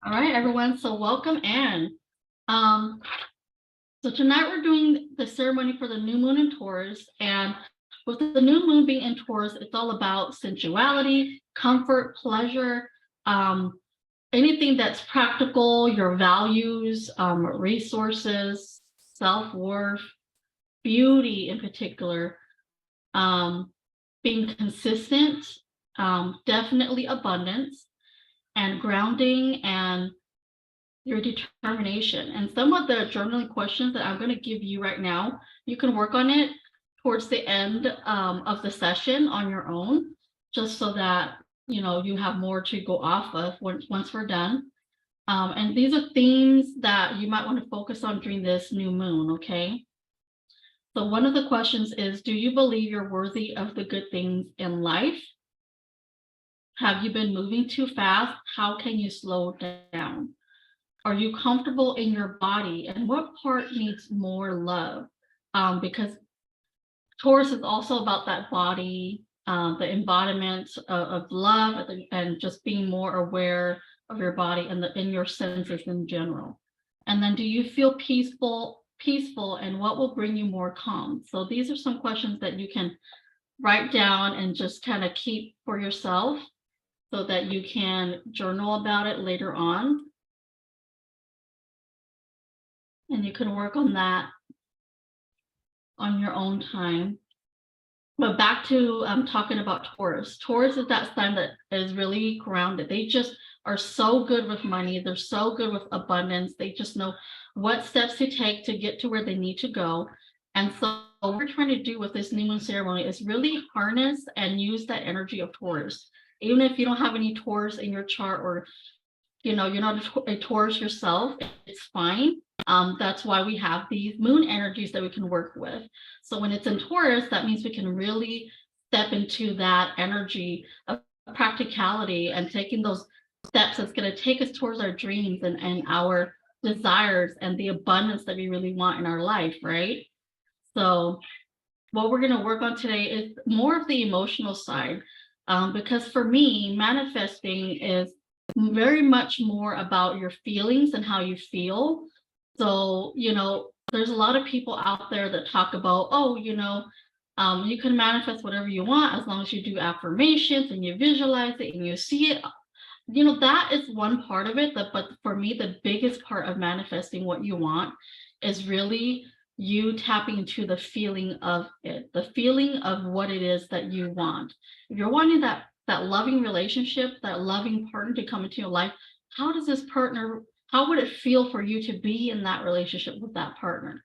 All right, everyone. So welcome in. Um, so tonight we're doing the ceremony for the new moon in Taurus. And with the new moon being in Taurus, it's all about sensuality, comfort, pleasure, anything that's practical, your values, resources, self-worth, beauty in particular, being consistent, definitely abundance, and grounding and your determination. And some of the journaling questions that I'm going to give you right now, you can work on it towards the end of the session on your own, just so that you have more to go off of once we're done. And these are themes that you might want to focus on during this new moon, okay? So one of the questions is, do you believe you're worthy of the good things in life? Have you been moving too fast? How can you slow down? Are you comfortable in your body? And what part needs more love? Because Taurus is also about that body, the embodiment of love, and just being more aware of your body and in your senses in general. And then, do you feel peaceful, and what will bring you more calm? So these are some questions that you can write down and just kind of keep for yourself so that you can journal about it later on. And you can work on that on your own time. But back to talking about Taurus. Taurus is that sign that is really grounded. They just are so good with money. They're so good with abundance. They just know what steps to take to get to where they need to go. And so what we're trying to do with this new moon ceremony is really harness and use that energy of Taurus. Even if you don't have any Taurus in your chart, or you're not a Taurus yourself, it's fine. That's why we have these moon energies that we can work with. So when it's in Taurus, that means we can really step into that energy of practicality and taking those steps that's going to take us towards our dreams and our desires and the abundance that we really want in our life, right? So what we're going to work on today is more of the emotional side, because for me, manifesting is very much more about your feelings and how you feel. So, there's a lot of people out there that talk about, you can manifest whatever you want as long as you do affirmations and you visualize it and you see it. That is one part of it. But for me, the biggest part of manifesting what you want is really you tapping into the feeling of it, the feeling of what it is that you want. If you're wanting that loving relationship, that loving partner to come into your life, how would it feel for you to be in that relationship with that partner?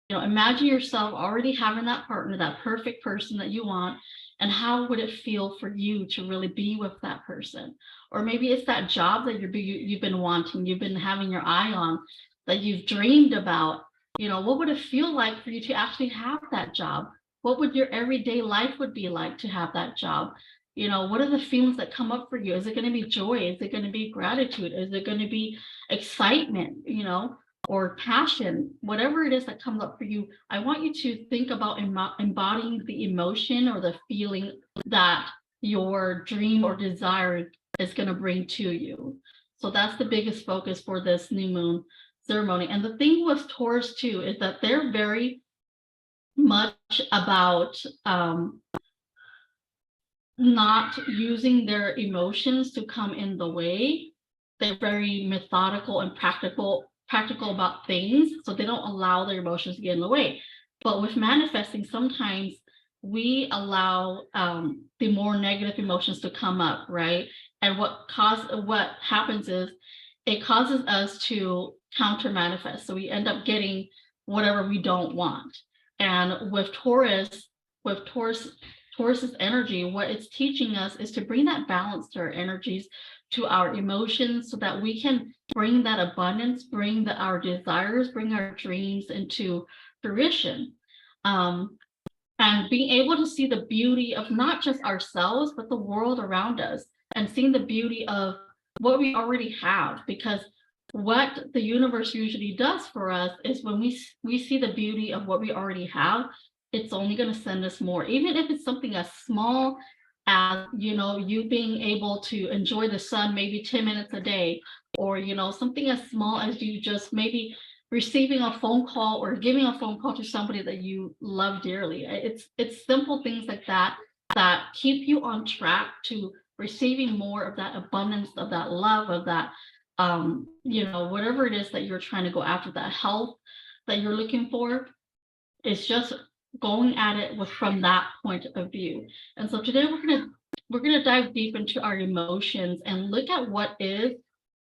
Imagine yourself already having that partner, that perfect person that you want, and how would it feel for you to really be with that person? Or maybe it's that job that you've been wanting, you've been having your eye on, that you've dreamed about. What would it feel like for you to actually have that job? What would your everyday life would be like to have that job? What are the feelings that come up for you? Is it going to be joy? Is it going to be gratitude? Is it going to be excitement, or passion? Whatever it is that comes up for you, I want you to think about embodying the emotion or the feeling that your dream or desire is going to bring to you. So that's the biggest focus for this new moon ceremony. And the thing with Taurus too is that they're very much about not using their emotions to come in the way. They're very methodical and practical about things, so they don't allow their emotions to get in the way. But with manifesting, sometimes we allow the more negative emotions to come up, right? And what happens is it causes us to counter manifest. So we end up getting whatever we don't want. And with Taurus's energy, what it's teaching us is to bring that balance to our energies, to our emotions, so that we can bring that abundance, bring our desires, bring our dreams into fruition. And being able to see the beauty of not just ourselves, but the world around us, and seeing the beauty of what we already have. Because what the universe usually does for us is when we see the beauty of what we already have, it's only going to send us more, even if it's something as small as, you know, you being able to enjoy the sun maybe 10 minutes a day, or, you know, something as small as you just maybe receiving a phone call or giving a phone call to somebody that you love dearly. It's simple things like that that keep you on track to receiving more of that abundance, of that love, of that, you know, whatever it is that you're trying to go after, that health that you're looking for. It's just going at it from that point of view. And so today we're gonna dive deep into our emotions and look at what is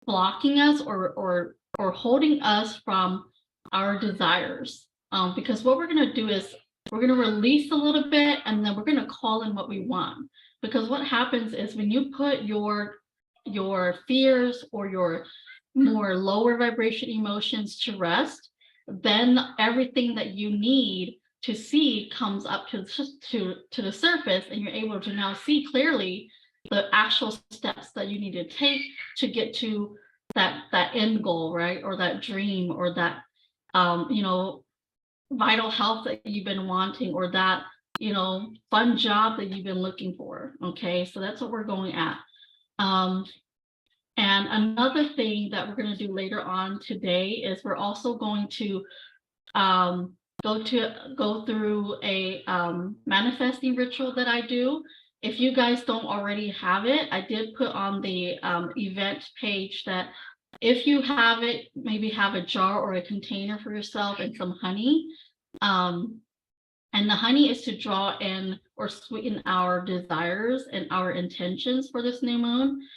blocking us or holding us from our desires. Because what we're gonna do is we're gonna release a little bit, and then we're gonna call in what we want. Because what happens is when you put your fears or your more lower vibration emotions to rest, then everything that you need to see comes up to the surface, and you're able to now see clearly the actual steps that you need to take to get to that end goal, right? Or that dream, or that you know, vital health that you've been wanting, or that, you know, fun job that you've been looking for. Okay, so that's what we're going at. And another thing that we're going to do later on today is we're also going to go through a manifesting ritual that I do. If you guys don't already have it, I did put on the event page that if you have it, maybe have a jar or a container for yourself and some honey. And the honey is to draw in or sweeten our desires and our intentions for this new moon.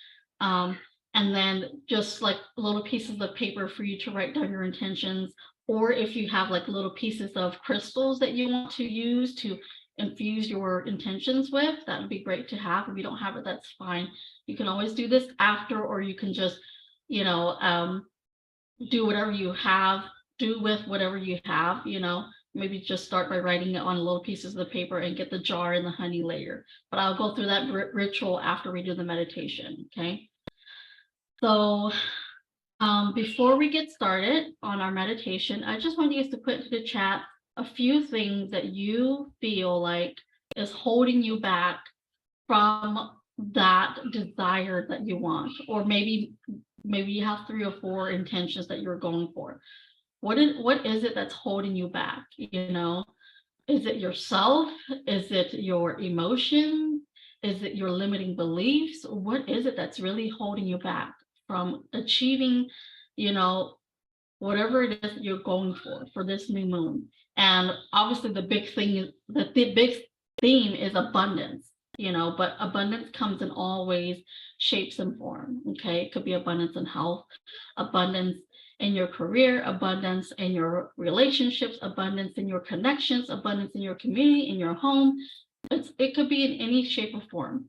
And then just like little pieces of paper for you to write down your intentions, or if you have like little pieces of crystals that you want to use to infuse your intentions with, that would be great to have. If you don't have it, that's fine. You can always do this after, or you can just, you know, do whatever you have, do with whatever you have, you know. Maybe just start by writing it on little pieces of the paper and get the jar and the honey later. But I'll go through that ritual after we do the meditation, okay? So before we get started on our meditation, I just want you guys to put into the chat a few things that you feel like is holding you back from that desire that you want, or maybe you have 3 or 4 intentions that you're going for. What is it that's holding you back? You know, is it yourself? Is it your emotion? Is it your limiting beliefs? What is it that's really holding you back from achieving, you know, whatever it is that you're going for this new moon? And obviously the big thing, the big theme is abundance, you know, but abundance comes in all ways, shapes, and form. Okay, it could be abundance in health, abundance in your career, abundance in your relationships, abundance in your connections, abundance in your community, in your home. It could be in any shape or form.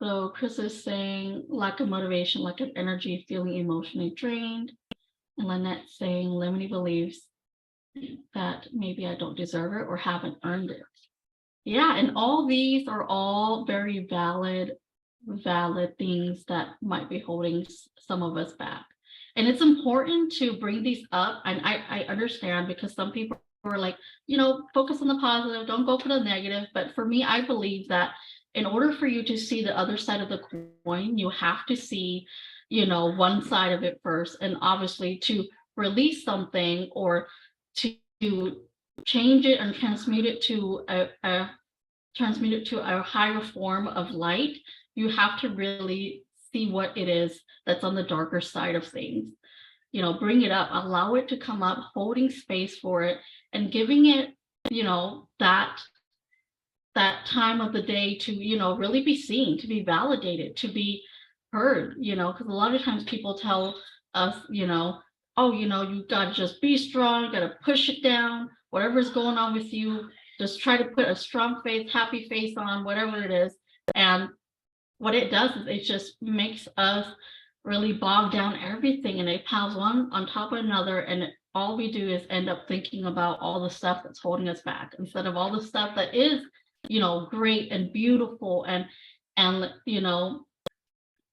So Chris is saying lack of motivation, lack of energy, feeling emotionally drained. And Lynette's saying limiting beliefs that maybe I don't deserve it or haven't earned it. Yeah, and all these are all very valid things that might be holding some of us back. And it's important to bring these up. And I understand, because some people are like, you know, focus on the positive, don't go for the negative. But for me, I believe that in order for you to see the other side of the coin, you have to see, you know, one side of it first. And obviously to release something or to change it and transmute it to a higher form of light, you have to really see what it is that's on the darker side of things. You know, bring it up, allow it to come up, holding space for it, and giving it, you know, that time of the day to, you know, really be seen, to be validated, to be heard, you know, because a lot of times people tell us, you know, oh, you know, you got to just be strong, you got to push it down, whatever's going on with you, just try to put a strong face, happy face on, whatever it is. And what it does is it just makes us really bog down everything, and it piles one on top of another, and all we do is end up thinking about all the stuff that's holding us back instead of all the stuff that is, you know, great and beautiful and you know,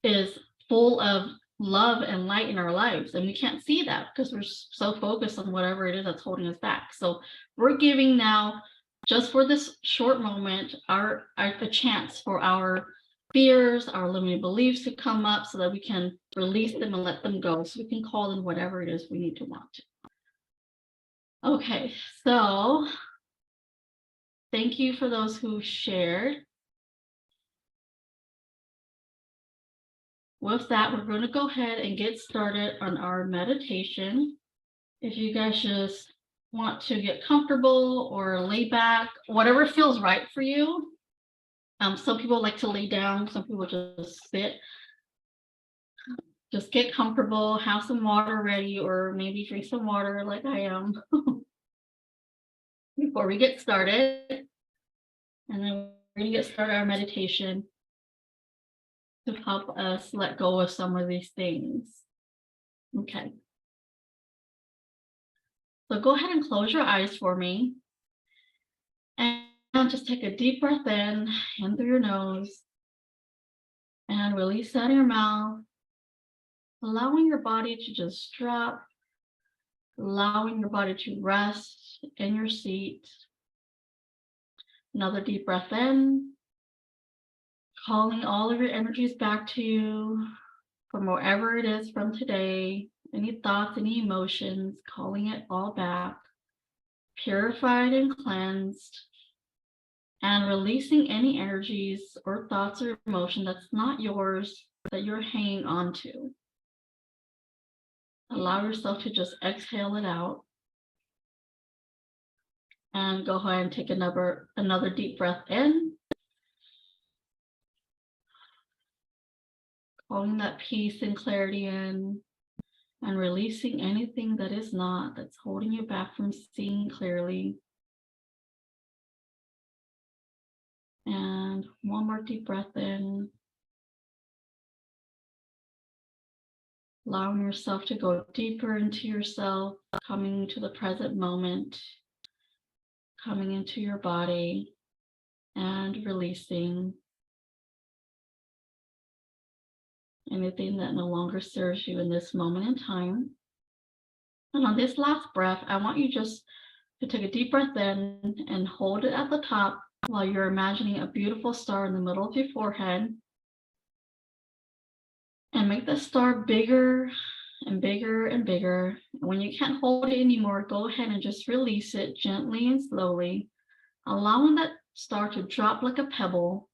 is full of love and light in our lives. And we can't see that because we're so focused on whatever it is that's holding us back. So we're giving now just for this short moment, a chance for our fears, our limiting beliefs to come up so that we can release them and let them go, so we can call in whatever it is we need to want to. Okay, so thank you for those who shared. With that, we're going to go ahead and get started on our meditation. If you guys just want to get comfortable or lay back, whatever feels right for you. Some people like to lay down, some people just sit. Just get comfortable, have some water ready, or maybe drink some water like I am before we get started. And then we're going to get started our meditation to help us let go of some of these things. Okay. So go ahead and close your eyes for me. And just take a deep breath in through your nose. And release out of your mouth. Allowing your body to just drop. Allowing your body to rest in your seat. Another deep breath in. Calling all of your energies back to you from wherever it is from today. Any thoughts, any emotions, calling it all back. Purified and cleansed. And releasing any energies or thoughts or emotion that's not yours that you're hanging on to. Allow yourself to just exhale it out. And go ahead and take another deep breath in. Calling that peace and clarity in. And releasing anything that is not, that's holding you back from seeing clearly. And one more deep breath in. Allowing yourself to go deeper into yourself, coming to the present moment, coming into your body, and releasing anything that no longer serves you in this moment in time. And on this last breath, I want you just to take a deep breath in and hold it at the top while you're imagining a beautiful star in the middle of your forehead. And make the star bigger and bigger and bigger. When you can't hold it anymore, go ahead and just release it gently and slowly, allowing that star to drop like a pebble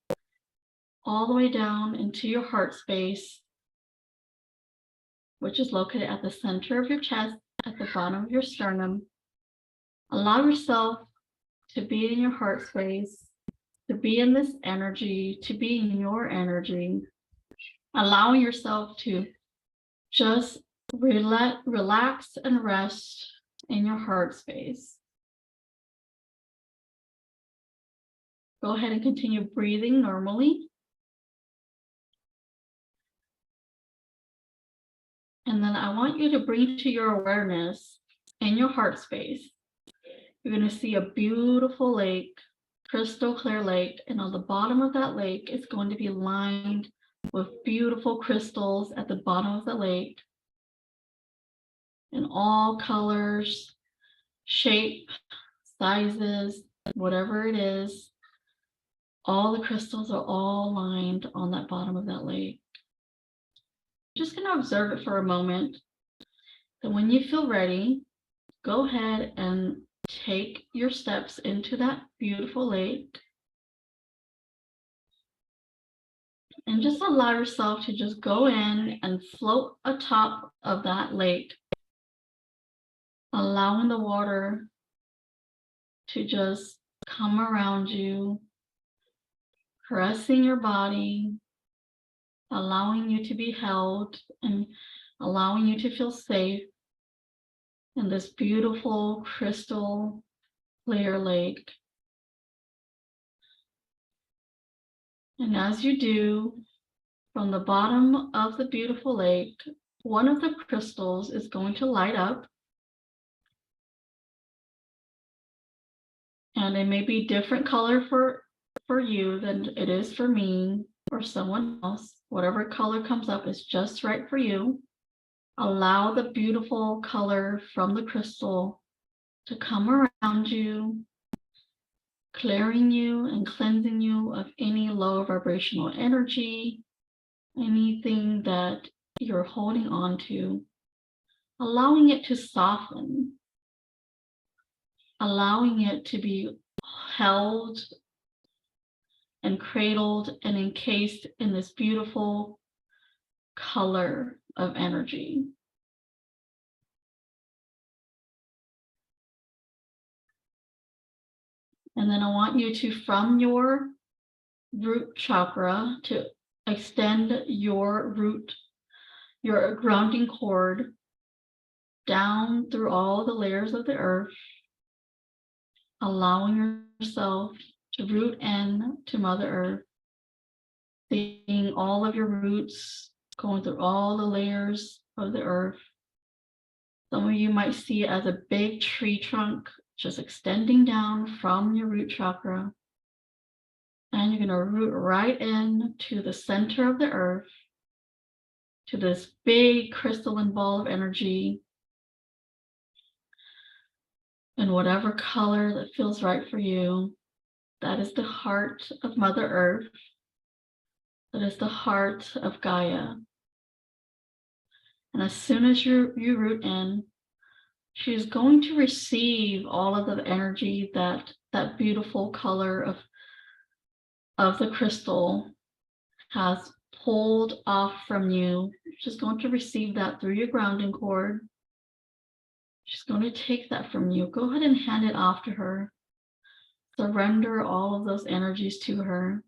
all the way down into your heart space, which is located at the center of your chest, at the bottom of your sternum. Allow yourself to be in your heart space, to be in this energy, to be in your energy, allowing yourself to just relax and rest in your heart space. Go ahead and continue breathing normally. And then I want you to bring to your awareness in your heart space. You're going to see a beautiful lake, crystal clear lake. And on the bottom of that lake is going to be lined with beautiful crystals at the bottom of the lake. In all colors, shape, sizes, whatever it is. All the crystals are all lined on that bottom of that lake. Just going to observe it for a moment. And when you feel ready, go ahead and take your steps into that beautiful lake. And just allow yourself to just go in and float atop of that lake, allowing the water to just come around you, caressing your body, allowing you to be held and allowing you to feel safe in this beautiful crystal clear lake. And as you do, from the bottom of the beautiful lake, one of the crystals is going to light up. And it may be different color for you than it is for me or someone else. Whatever color comes up is just right for you. Allow the beautiful color from the crystal to come around you, clearing you and cleansing you of any low vibrational energy, anything that you're holding on to, allowing it to soften, allowing it to be held and cradled and encased in this beautiful color of energy. And then I want you to, from your root chakra, to extend your root, your grounding cord down through all the layers of the earth, allowing yourself to root in to Mother Earth, seeing all of your roots going through all the layers of the earth. Some of you might see it as a big tree trunk just extending down from your root chakra. And you're going to root right in to the center of the earth, to this big crystalline ball of energy in whatever color that feels right for you. That is the heart of Mother Earth. That is the heart of Gaia. And as soon as you root in, she's going to receive all of the energy that beautiful color of the crystal has pulled off from you. She's going to receive that through your grounding cord. She's going to take that from you. Go ahead and hand it off to her. Surrender all of those energies to her.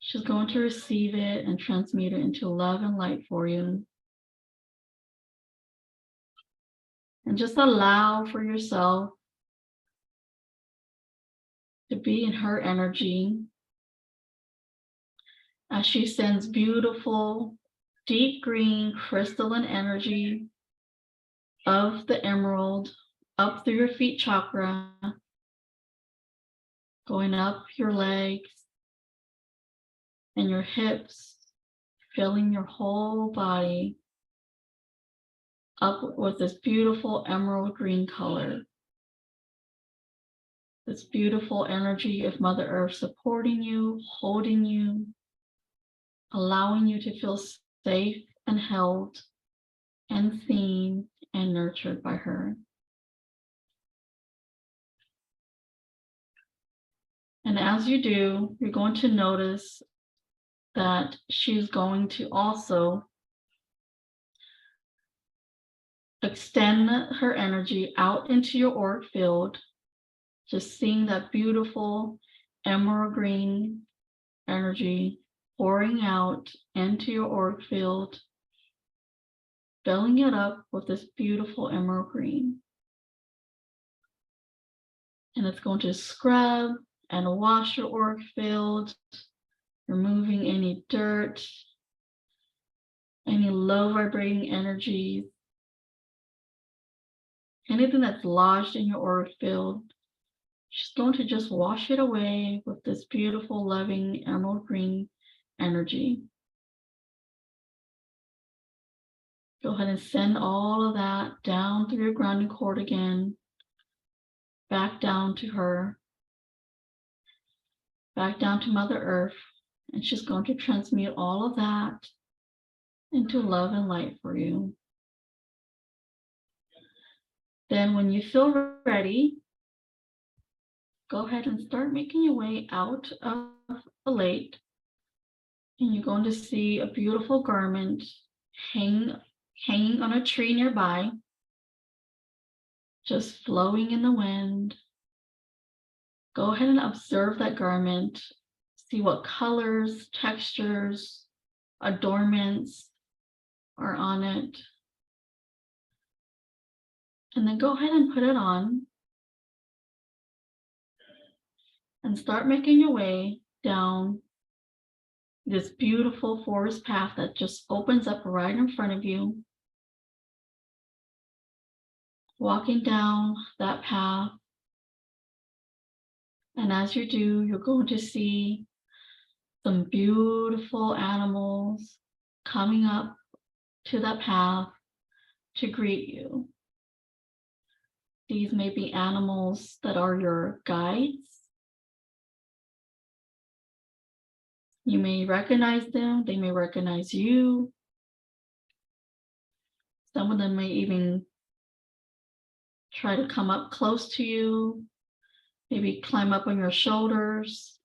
She's going to receive it and transmute it into love and light for you. And just allow for yourself to be in her energy as she sends beautiful, deep green crystalline energy of the emerald up through your feet chakra, going up your legs and your hips, filling your whole body up with this beautiful emerald green color. This beautiful energy of Mother Earth supporting you, holding you, allowing you to feel safe and held and seen and nurtured by her. And as you do, you're going to notice that she's going to also extend her energy out into your auric field, just seeing that beautiful emerald green energy pouring out into your auric field, filling it up with this beautiful emerald green. And it's going to scrub and wash your auric field, removing any dirt, any low vibrating energies, anything that's lodged in your auric field. She's going to just wash it away with this beautiful, loving emerald green energy. Go ahead and send all of that down through your grounding cord again, back down to her, back down to Mother Earth, and she's going to transmute all of that into love and light for you. Then when you feel ready, go ahead and start making your way out of the lake, and you're going to see a beautiful garment hanging on a tree nearby, just flowing in the wind. Go ahead and observe that garment, see what colors, textures, adornments are on it. And then go ahead and put it on and start making your way down this beautiful forest path that just opens up right in front of you. Walking down that path. And as you do, you're going to see some beautiful animals coming up to that path to greet you. These may be animals that are your guides. You may recognize them, they may recognize you. Some of them may even try to come up close to you, maybe climb up on your shoulders.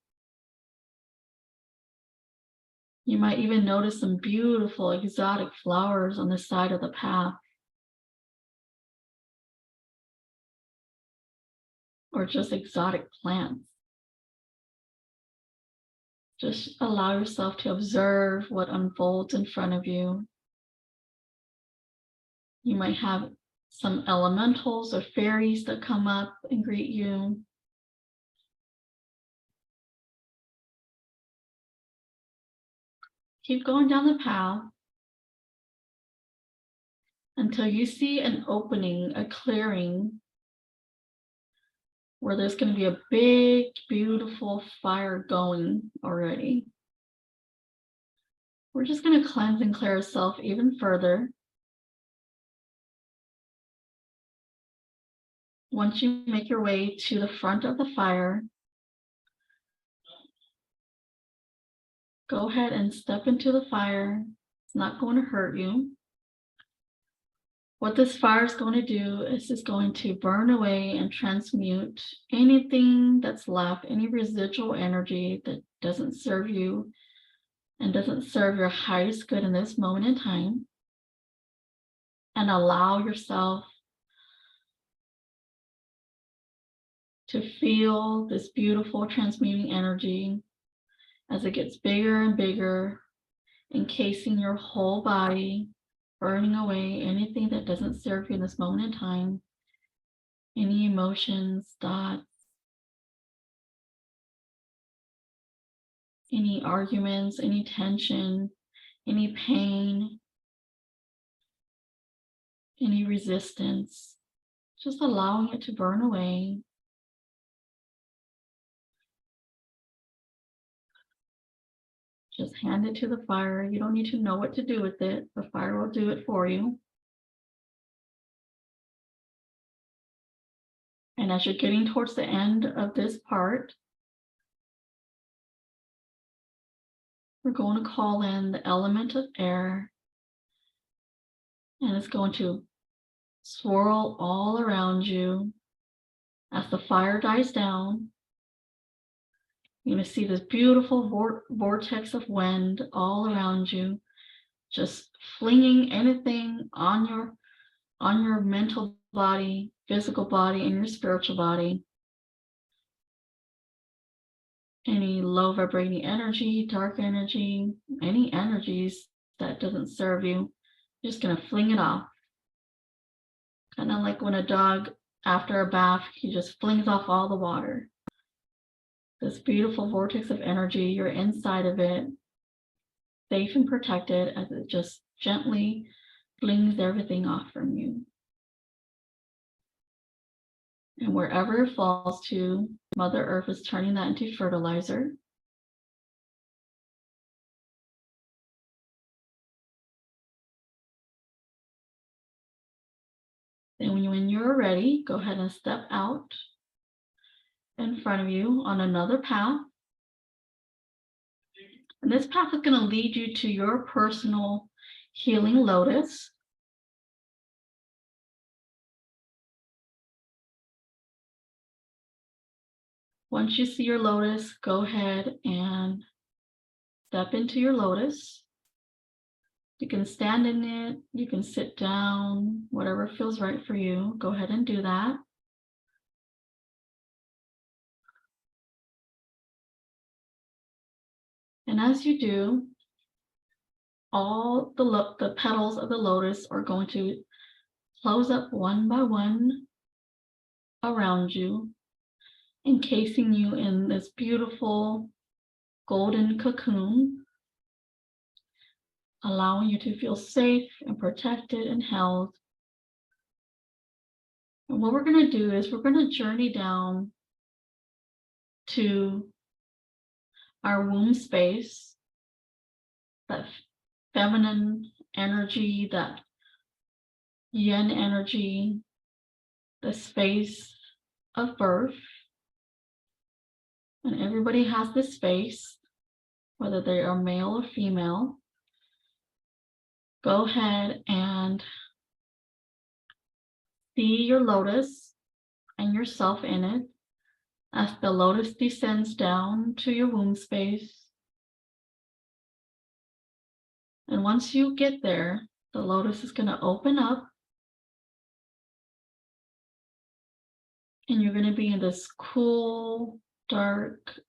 You might even notice some beautiful exotic flowers on the side of the path, or just exotic plants. Just allow yourself to observe what unfolds in front of you. You might have some elementals or fairies that come up and greet you. Keep going down the path until you see an opening, a clearing, where there's going to be a big, beautiful fire going already. We're just going to cleanse and clear ourselves even further. Once you make your way to the front of the fire, go ahead and step into the fire. It's not going to hurt you. What this fire is going to do is it's going to burn away and transmute anything that's left, any residual energy that doesn't serve you and doesn't serve your highest good in this moment in time. And allow yourself to feel this beautiful transmuting energy as it gets bigger and bigger, encasing your whole body, burning away anything that doesn't serve you in this moment in time, any emotions, thoughts, any arguments, any tension, any pain, any resistance, just allowing it to burn away. Just hand it to the fire. You don't need to know what to do with it. The fire will do it for you. And as you're getting towards the end of this part, we're going to call in the element of air, and it's going to swirl all around you. As the fire dies down, you're going to see this beautiful vortex of wind all around you, just flinging anything on your mental body, physical body, and your spiritual body. Any low vibrating energy, dark energy, any energies that doesn't serve you, you're just going to fling it off. Kind of like when a dog, after a bath, he just flings off all the water. This beautiful vortex of energy, you're inside of it, safe and protected, as it just gently flings everything off from you. And wherever it falls to, Mother Earth is turning that into fertilizer. And when you're ready, go ahead and step out in front of you on another path. And this path is going to lead you to your personal healing lotus. Once you see your lotus, go ahead and step into your lotus. You can stand in it, you can sit down, whatever feels right for you. Go ahead and do that. And as you do, all the petals of the lotus are going to close up one by one around you, encasing you in this beautiful golden cocoon, allowing you to feel safe and protected and held. And what we're going to do is we're going to journey down to our womb space, that feminine energy, that yin energy, the space of birth. And everybody has this space, whether they are male or female. Go ahead and see your lotus and yourself in it as the lotus descends down to your womb space. And once you get there, the lotus is going to open up and you're going to be in this cool, dark,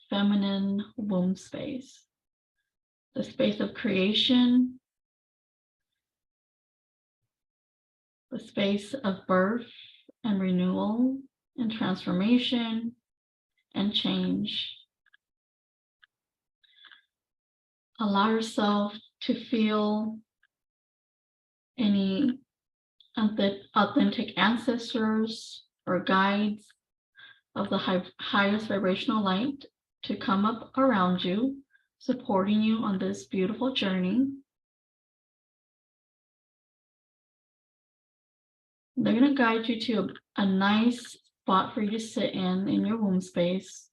feminine womb space, the space of creation, the space of birth and renewal and transformation and change. Allow yourself to feel any authentic ancestors or guides of the highest vibrational light to come up around you, supporting you on this beautiful journey. They're going to guide you to a nice spot for you to sit in your womb space.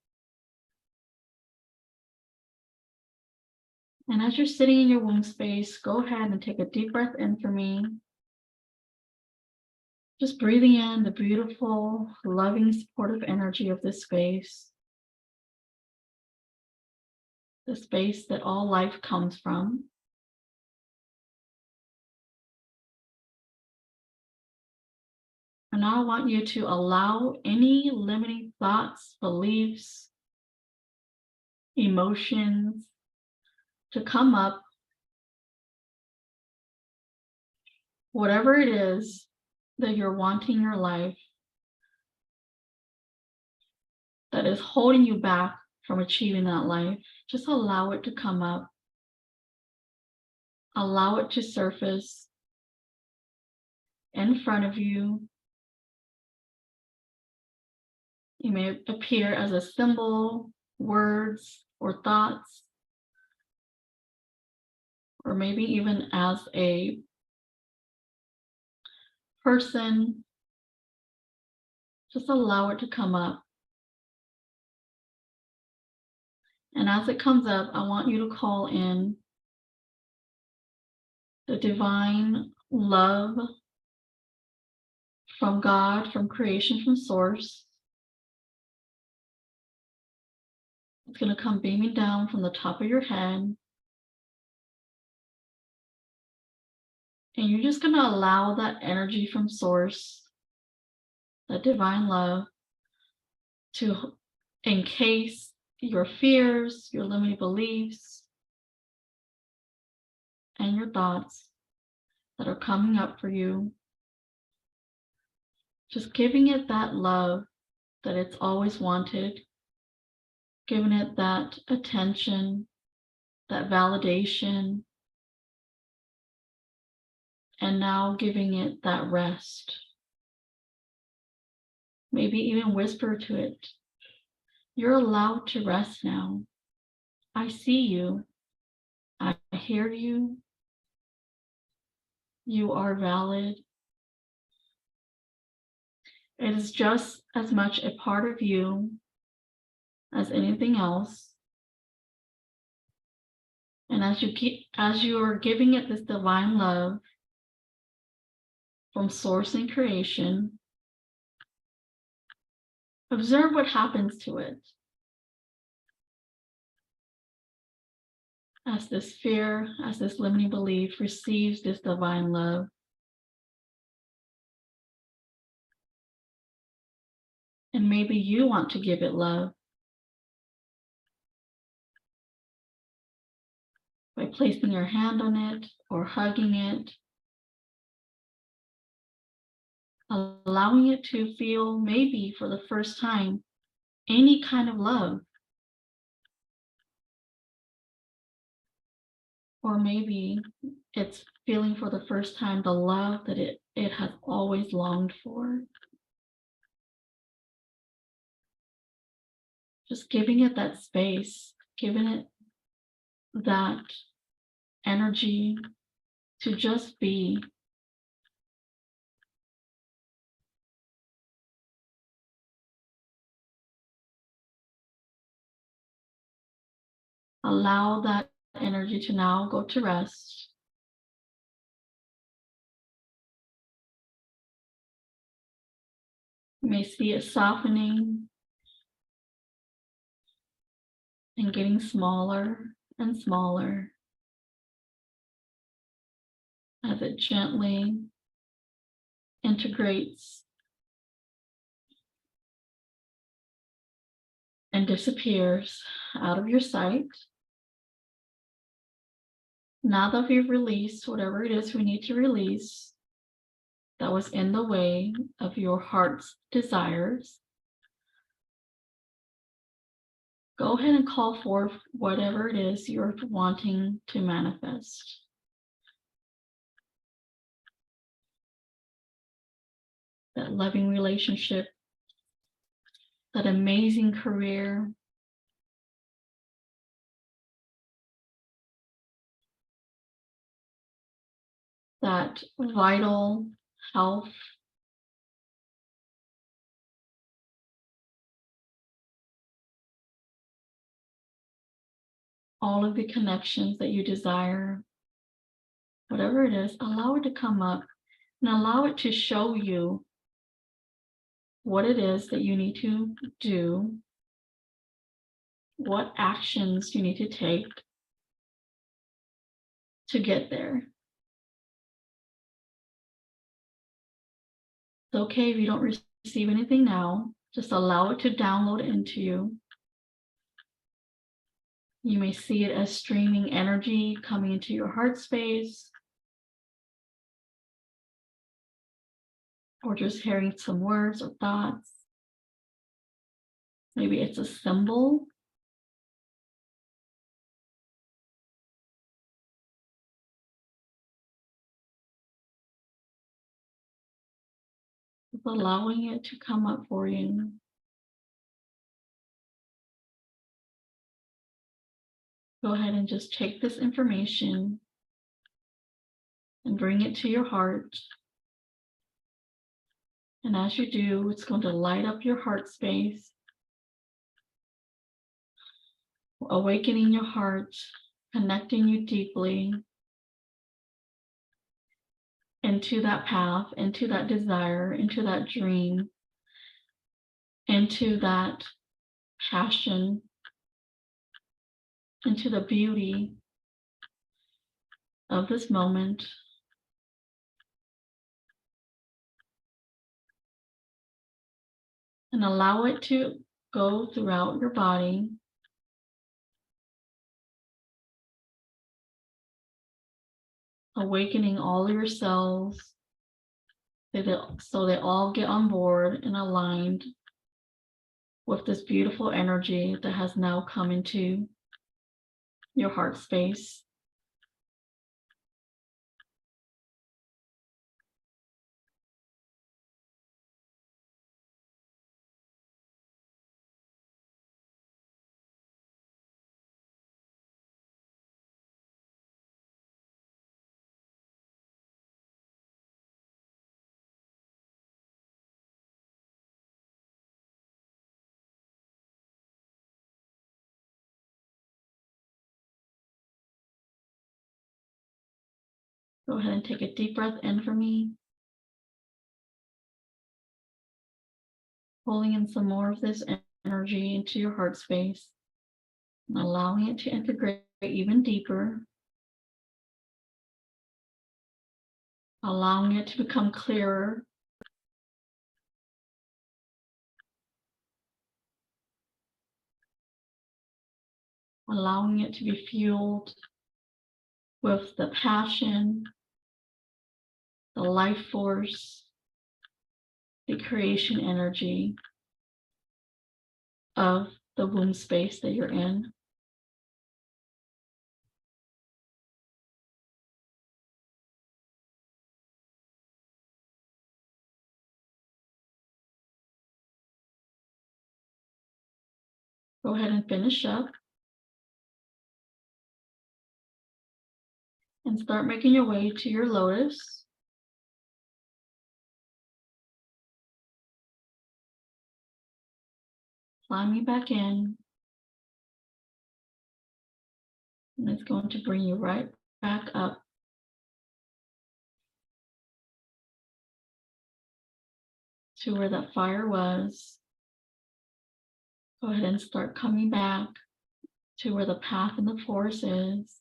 And as you're sitting in your womb space, go ahead and take a deep breath in for me. Just breathing in the beautiful, loving, supportive energy of this space. The space that all life comes from. And now I want you to allow any limiting thoughts, beliefs, emotions to come up. Whatever it is that you're wanting in your life that is holding you back from achieving that life, just allow it to come up. Allow it to surface in front of you. It may appear as a symbol, words, or thoughts, or maybe even as a person. Just allow it to come up. And as it comes up, I want you to call in the divine love from God, from creation, from source. It's going to come beaming down from the top of your head. And you're just going to allow that energy from source, that divine love, to encase your fears, your limiting beliefs, and your thoughts that are coming up for you. Just giving it that love that it's always wanted, giving it that attention, that validation, and now giving it that rest. Maybe even whisper to it, "You're allowed to rest now. I see you. I hear you. You are valid. It is just as much a part of you as anything else." And as you are giving it this divine love from source and creation, observe what happens to it. As this fear, as this limiting belief receives this divine love. And maybe you want to give it love by placing your hand on it or hugging it, allowing it to feel, maybe for the first time, any kind of love. Or maybe it's feeling for the first time the love that it has always longed for. Just giving it that space, giving it that energy to just be. Allow that energy to now go to rest. You may see it softening and getting smaller and smaller as it gently integrates and disappears out of your sight. Now that you've released whatever it is we need to release that was in the way of your heart's desires, go ahead and call forth whatever it is you're wanting to manifest. That loving relationship, that amazing career, that vital health, all of the connections that you desire, whatever it is, allow it to come up and allow it to show you what it is that you need to do, what actions you need to take to get there. It's okay if you don't receive anything now, just allow it to download into you. You may see it as streaming energy coming into your heart space, or just hearing some words or thoughts. Maybe it's a symbol. Just allowing it to come up for you. Go ahead and just take this information and bring it to your heart. And as you do, it's going to light up your heart space, awakening your heart, connecting you deeply into that path, into that desire, into that dream, into that passion, into the beauty of this moment. And allow it to go throughout your body, awakening all of your cells so they all get on board and aligned with this beautiful energy that has now come into your heart space. Go ahead and take a deep breath in for me. Pulling in some more of this energy into your heart space and allowing it to integrate even deeper. Allowing it to become clearer. Allowing it to be fueled with the passion, the life force, the creation energy of the womb space that you're in. Go ahead and finish up and start making your way to your lotus. Climbing back in. And it's going to bring you right back up to where that fire was. Go ahead and start coming back to where the path and the force is.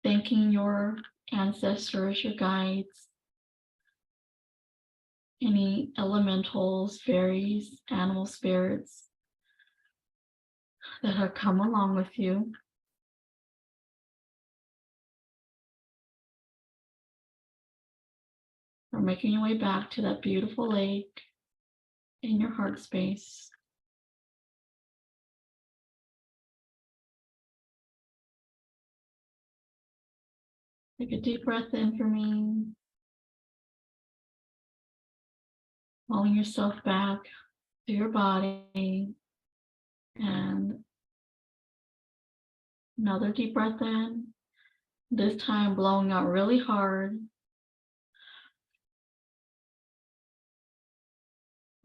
Thanking your ancestors, your guides, any elementals, fairies, animal spirits that have come along with you. For making your way back to that beautiful lake in your heart space. Take a deep breath in for me, pulling yourself back to your body, and another deep breath in, this time blowing out really hard,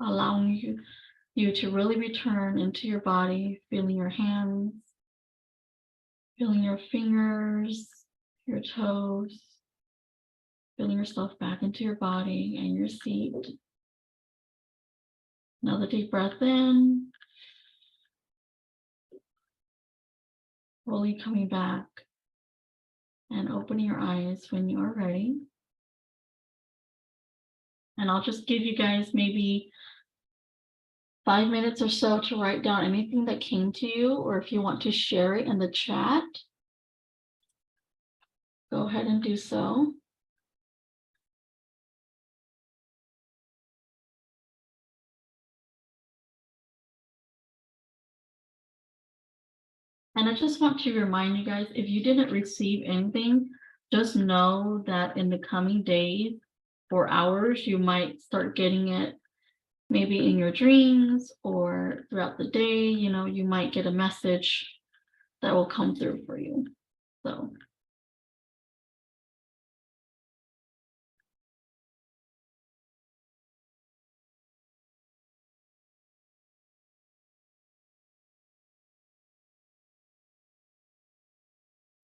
allowing you to really return into your body, feeling your hands, feeling your fingers, your toes, feeling yourself back into your body and your seat. Another deep breath in, fully coming back and opening your eyes when you are ready. And I'll just give you guys maybe 5 minutes or so to write down anything that came to you, or if you want to share it in the chat, go ahead and do so. And I just want to remind you guys, if you didn't receive anything, just know that in the coming days or hours, you might start getting it maybe in your dreams or throughout the day. You know, you might get a message that will come through for you. So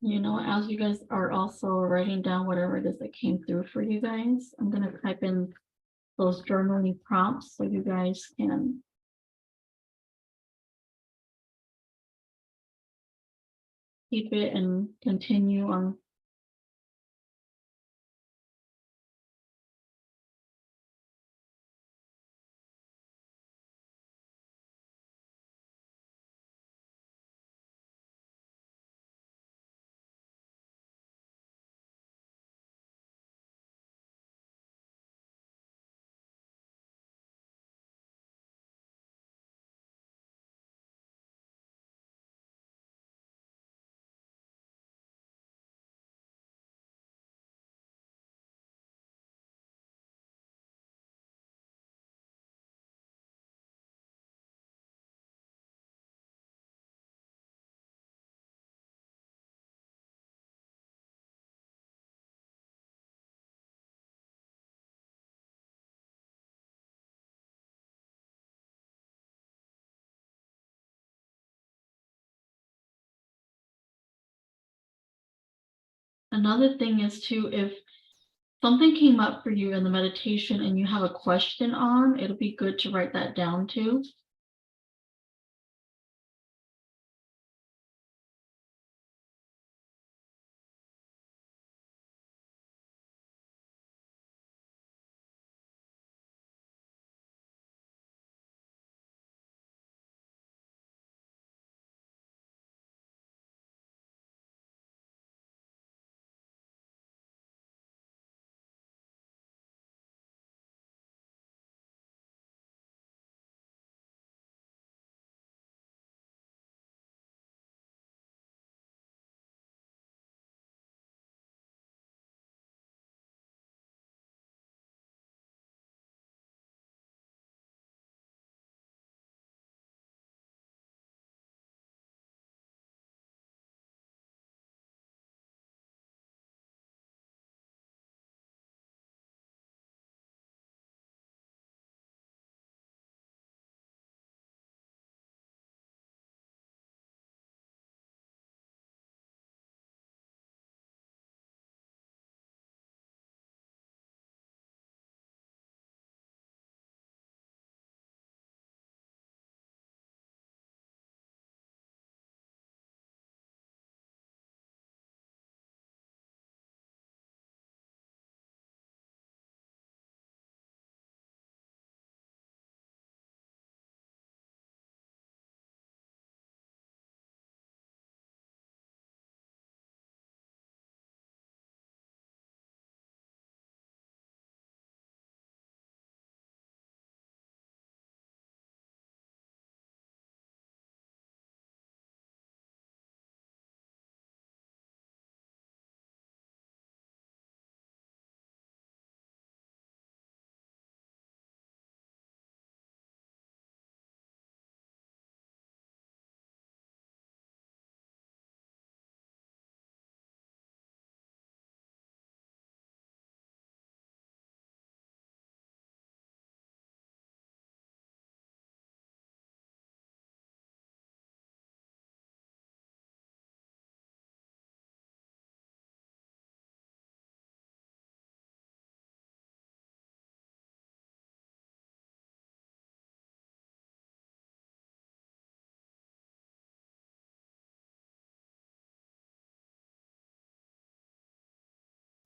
you know, as you guys are also writing down whatever it is that came through for you guys, I'm going to type in those journaling prompts so you guys can keep it and continue on. Another thing is too, if something came up for you in the meditation and you have a question on, it'll be good to write that down too.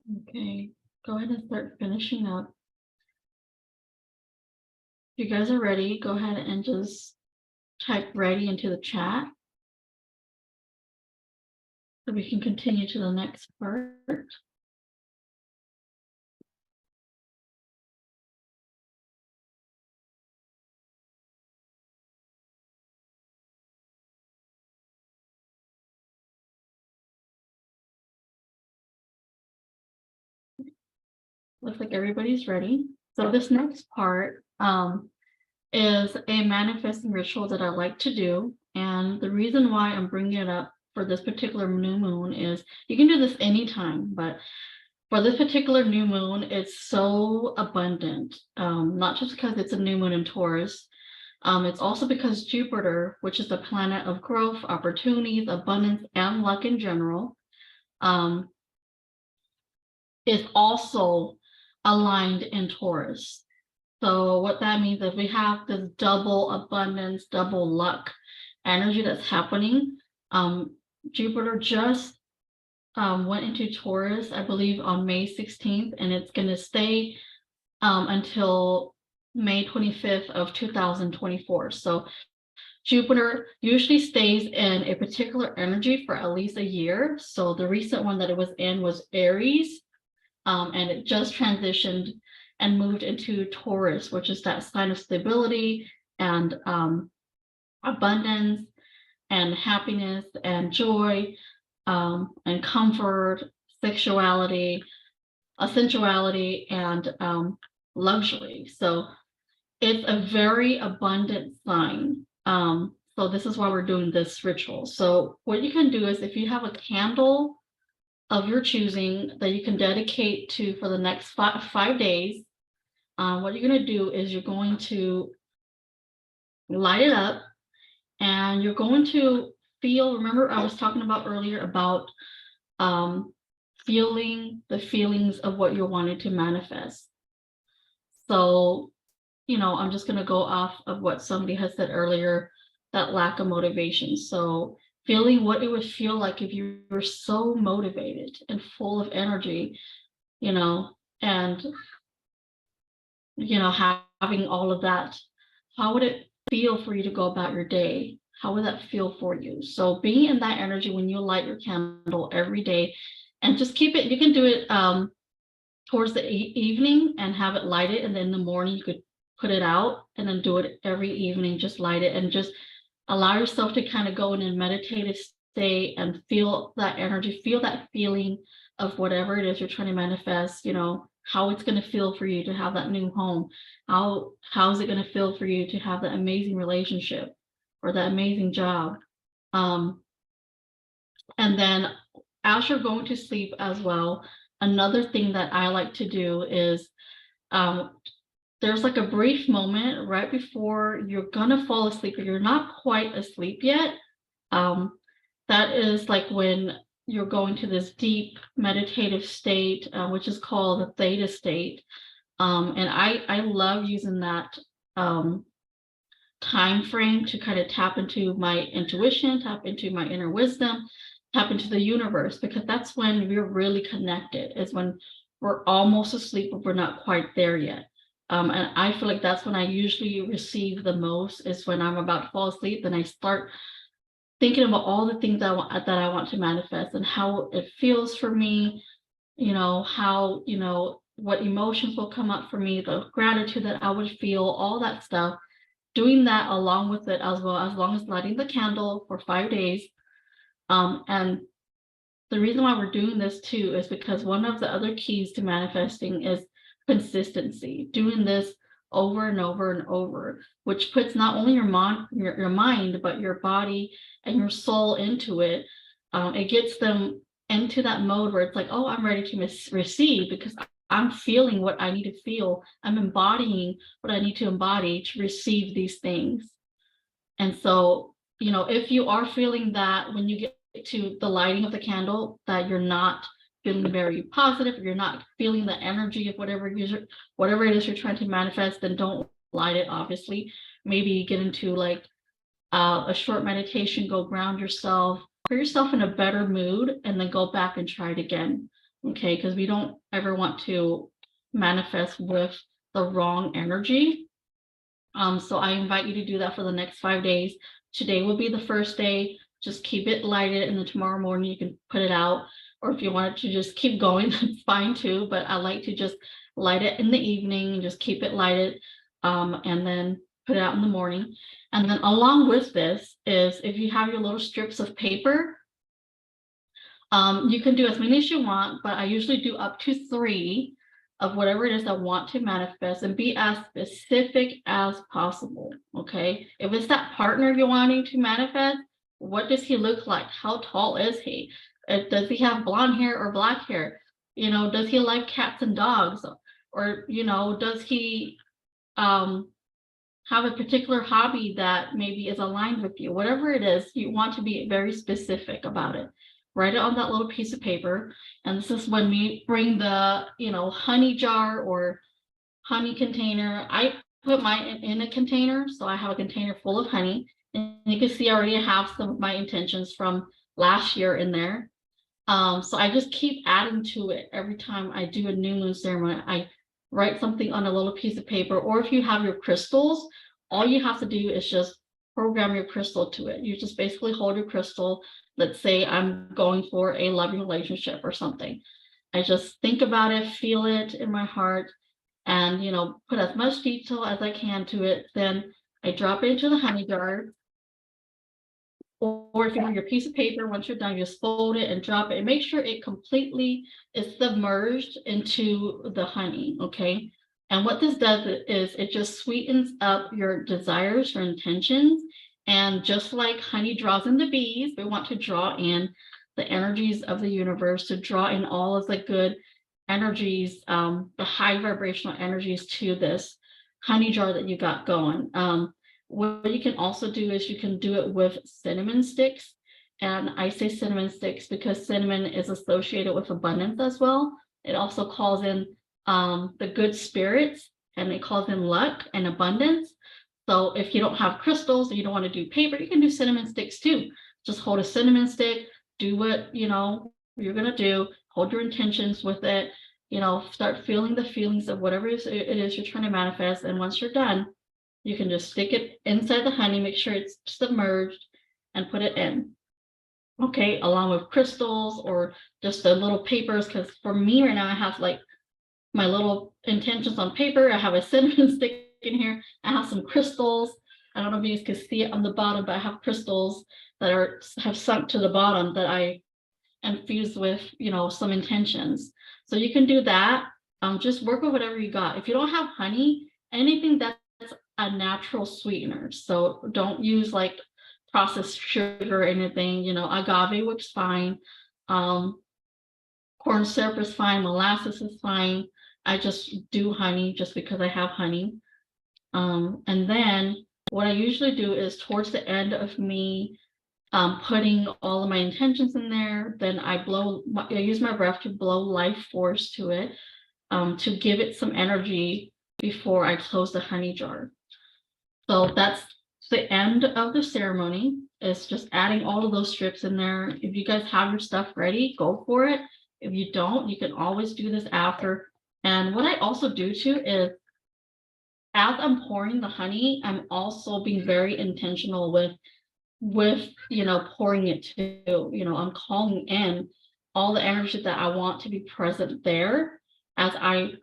Okay, go ahead and start finishing up. If you guys are ready, go ahead and just type ready into the chat so we can continue to the next part. Looks like everybody's ready. So this next part is a manifesting ritual that I like to do. And the reason why I'm bringing it up for this particular new moon is you can do this anytime, but for this particular new moon, it's so abundant, not just because it's a new moon in Taurus. It's also because Jupiter, which is the planet of growth, opportunities, abundance, and luck in general, is also aligned in Taurus. So what that means is we have this double abundance, double luck energy that's happening. Jupiter just went into Taurus, I believe, on May 16th, and it's going to stay until May 25th of 2024. So Jupiter usually stays in a particular energy for at least a year. So the recent one that it was in was Aries, and it just transitioned and moved into Taurus, which is that sign of stability and abundance and happiness and joy and comfort, sexuality, sensuality, and luxury. So it's a very abundant sign. So this is why we're doing this ritual. So what you can do is if you have a candle of your choosing that you can dedicate to for the next 5 days, what you're going to do is you're going to light it up and you're going to feel, remember I was talking about earlier about feeling the feelings of what you're wanting to manifest. So, I'm just going to go off of what somebody has said earlier, that lack of motivation. So feeling what it would feel like if you were so motivated and full of energy, and having all of that, how would it feel for you to go about your day? How would that feel for you? So being in that energy when you light your candle every day, and just keep it, you can do it towards the evening and have it lighted, and then in the morning you could put it out and then do it every evening, just light it and just allow yourself to kind of go in a meditative state and feel that energy, feel that feeling of whatever it is you're trying to manifest, how it's going to feel for you to have that new home. How's it going to feel for you to have that amazing relationship or that amazing job? And then as you're going to sleep as well, another thing that I like to do is there's like a brief moment right before you're gonna fall asleep, but you're not quite asleep yet. That is like when you're going to this deep meditative state, which is called the theta state. And I love using that time frame to kind of tap into my intuition, tap into my inner wisdom, tap into the universe, because that's when we're really connected, is when we're almost asleep, but we're not quite there yet. And I feel like that's when I usually receive the most, is when I'm about to fall asleep and I start thinking about all the things that I want to manifest and how it feels for me, how, what emotions will come up for me, the gratitude that I would feel, all that stuff. Doing that along with it as well, as long as lighting the candle for 5 days. And the reason why we're doing this too is because one of the other keys to manifesting is consistency, doing this over and over and over, which puts not only your mind, but your body and your soul into it. It gets them into that mode where it's like, oh, I'm ready to receive because I'm feeling what I need to feel. I'm embodying what I need to embody to receive these things. And so, if you are feeling that when you get to the lighting of the candle, that you're not feeling very positive, you're not feeling the energy of whatever it is you're trying to manifest, then don't light it, obviously. Maybe get into like a short meditation, go ground yourself, put yourself in a better mood, and then go back and try it again. okay? Because we don't ever want to manifest with the wrong energy. So I invite you to do that for the next 5 days. Today will be the first day. Just keep it lighted, and then tomorrow morning you can put it out. Or if you wanted to just keep going, that's fine too. But I like to just light it in the evening and just keep it lighted, and then put it out in the morning. And then along with this is, if you have your little strips of paper, you can do as many as you want, but I usually do up to 3 of whatever it is I want to manifest, and be as specific as possible, okay? If it's that partner you're wanting to manifest, what does he look like? How tall is he? Does he have blonde hair or black hair? You know, does he like cats and dogs? Or, you know, does he have a particular hobby that maybe is aligned with you? Whatever it is, you want to be very specific about it. Write it on that little piece of paper. And this is when we bring the, you know, honey jar or honey container. I put mine in a container. So I have a container full of honey. And you can see I already have some of my intentions from last year in there. So I just keep adding to it every time I do a new moon ceremony. I write something on a little piece of paper, or if you have your crystals, all you have to do is just program your crystal to it. You just basically hold your crystal. Let's say I'm going for a loving relationship or something. I just think about it, feel it in my heart, and, you know, put as much detail as I can to it. Then I drop it into the honey jar. Or if you have your piece of paper, once you're done, just fold it and drop it, and make sure it completely is submerged into the honey, okay? And what this does is it just sweetens up your desires, your intentions. And just like honey draws in the bees, we want to draw in the energies of the universe, to draw in all of the good energies, the high vibrational energies to this honey jar that you got going. What you can also do is you can do it with cinnamon sticks. And I say cinnamon sticks because cinnamon is associated with abundance as well. It also calls in the good spirits, and it calls in luck and abundance. So if you don't have crystals or you don't want to do paper, you can do cinnamon sticks too. Just hold a cinnamon stick, do what you know you're gonna do, hold your intentions with it, you know, start feeling the feelings of whatever it is you're trying to manifest. And once you're done, you can just stick it inside the honey, make sure it's submerged, and put it in. Okay, along with crystals or just the little papers, because for me right now, I have like my little intentions on paper. I have a cinnamon stick in here. I have some crystals. I don't know if you guys can see it on the bottom, but I have crystals that have sunk to the bottom that I infused with, you know, some intentions. So you can do that. Just work with whatever you got. If you don't have honey, anything that's a natural sweetener. So don't use like processed sugar or anything, you know, agave works fine. Corn syrup is fine, molasses is fine. I just do honey just because I have honey. And then what I usually do is towards the end of me putting all of my intentions in there, then I use my breath to blow life force to it, to give it some energy before I close the honey jar. So that's the end of the ceremony. It's just adding all of those strips in there. If you guys have your stuff ready, go for it. If you don't, you can always do this after. And what I also do too is, as I'm pouring the honey, I'm also being very intentional with you know, pouring it too. You know, I'm calling in all the energy that I want to be present there as I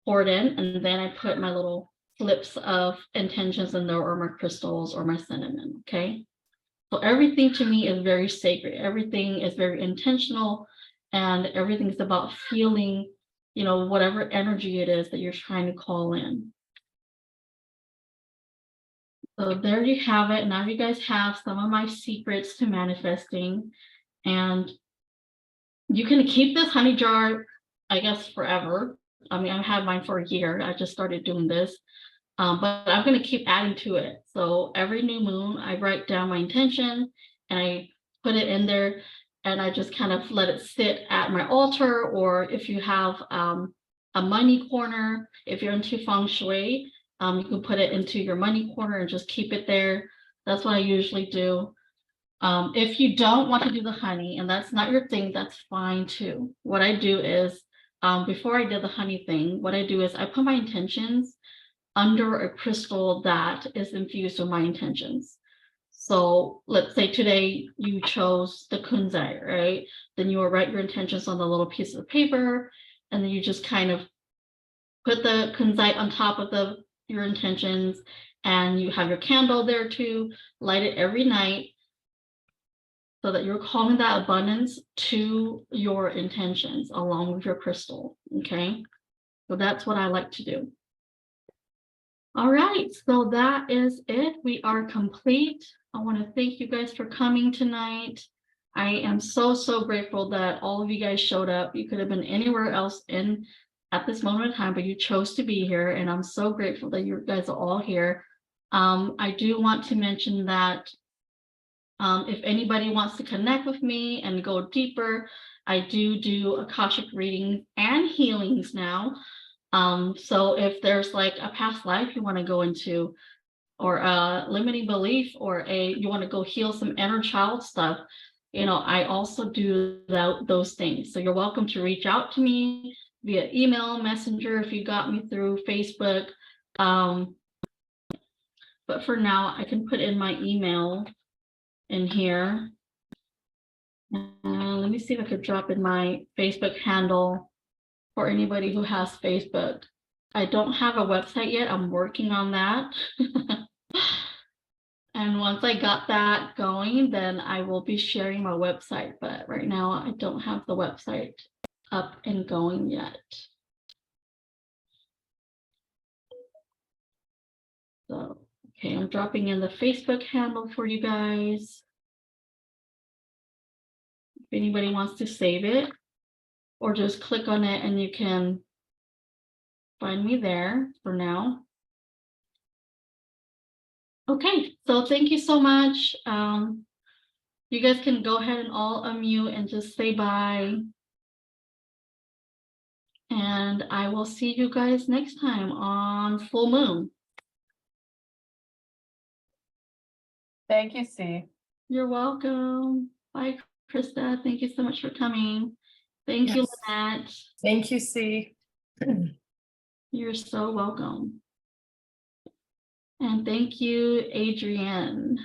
pour it in, and then I put my little slips of intentions in there, or my crystals or my cinnamon. Okay, so everything to me is very sacred. Everything is very intentional, and everything's about feeling, you know, whatever energy it is that you're trying to call in. So there you have it. Now you guys have some of my secrets to manifesting, and you can keep this honey jar, I guess, forever. I mean, I've had mine for a year. I just started doing this. But I'm going to keep adding to it. So every new moon, I write down my intention and I put it in there, and I just kind of let it sit at my altar. Or if you have a money corner, if you're into feng shui, you can put it into your money corner and just keep it there. That's what I usually do. If you don't want to do the honey and that's not your thing, that's fine too. What I do is, before I did the honey thing, what I do is I put my intentions under a crystal that is infused with my intentions. So let's say today you chose the kunzite, right? Then you will write your intentions on the little piece of paper, and then you just kind of put the kunzite on top of your intentions, and you have your candle there too. Light it every night so that you're calling that abundance to your intentions along with your crystal. Okay, so that's what I like to do. All right, so that is it. We are complete. I want to thank you guys for coming tonight. I am so grateful that all of you guys showed up. You could have been anywhere else at this moment in time, but you chose to be here, and I'm so grateful that you guys are all here. I do want to mention that if anybody wants to connect with me and go deeper, I do Akashic readings and healings now. So if there's like a past life you want to go into, or a limiting belief, or you want to go heal some inner child stuff, I also do those things. So you're welcome to reach out to me via email, messenger, if you got me through Facebook. But for now, I can put in my email in here. Let me see if I could drop in my Facebook handle for anybody who has Facebook. I don't have a website yet. I'm working on that. And once I got that going, then I will be sharing my website. But right now I don't have the website up and going yet. So, okay, I'm dropping in the Facebook handle for you guys. If anybody wants to save it, or just click on it and you can find me there for now. Okay, so thank you so much. You guys can go ahead and all unmute and just say bye. And I will see you guys next time on full moon. Thank you, C. You're welcome. Bye, Krista. Thank you so much for coming. Thank you, Lynette. Thank you, C. You're so welcome. And thank you, Adrienne.